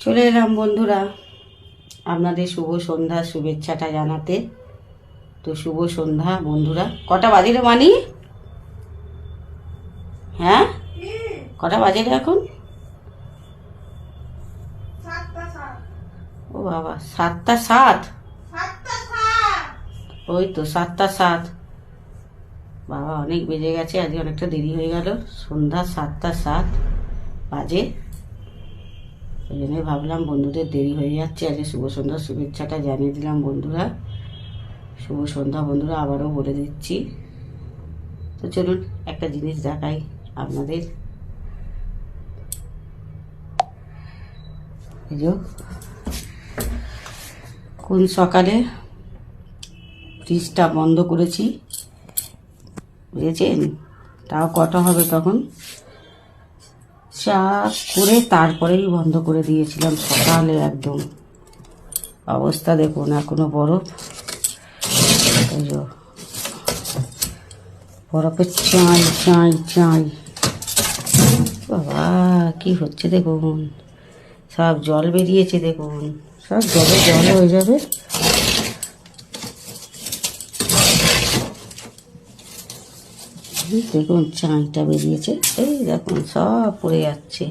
চলে এলাম বন্ধুরা আপনাদের শুভ সন্ধ্যা শুভেচ্ছাটা জানাতে। তো শুভ সন্ধ্যা বন্ধুরা। কটা বাজে রে মানি? হ্যাঁ, কটা বাজে রে এখন? ও বাবা, 7টা 7। ওই তো 7টা 7। বাবা অনেক বেজে গেছে, আজকে অনেকটা দেরি হয়ে গেল। সন্ধ্যা 7টা 7 বাজে। ওই জন্যই ভাবলাম বন্ধুদের দেরি হয়ে যাচ্ছে, আজকে শুভ সন্ধ্যা শুভেচ্ছাটা জানিয়ে দিলাম বন্ধুরা। শুভ সন্ধ্যা বন্ধুরা, আবারও বলে দিচ্ছি। তো চলুন একটা জিনিস দেখাই আপনাদের। এই যে কোন সকালে ফ্রিজটা বন্ধ করেছি, বুঝেছেন? তাও কটা হবে তখন, চা করে তারপরেই বন্ধ করে দিয়েছিলাম সকালে। একদম অবস্থা দেখুন, এখনো বরফ। এই যে বরফের চাই চাই চাই। বাবা কি হচ্ছে দেখুন, সব জল বেরিয়েছে দেখুন, সব জলে জল হয়ে যাবে। দেখুন চাঁইটা বেরিয়েছে, এই দেখুন সব পড়ে যাচ্ছে।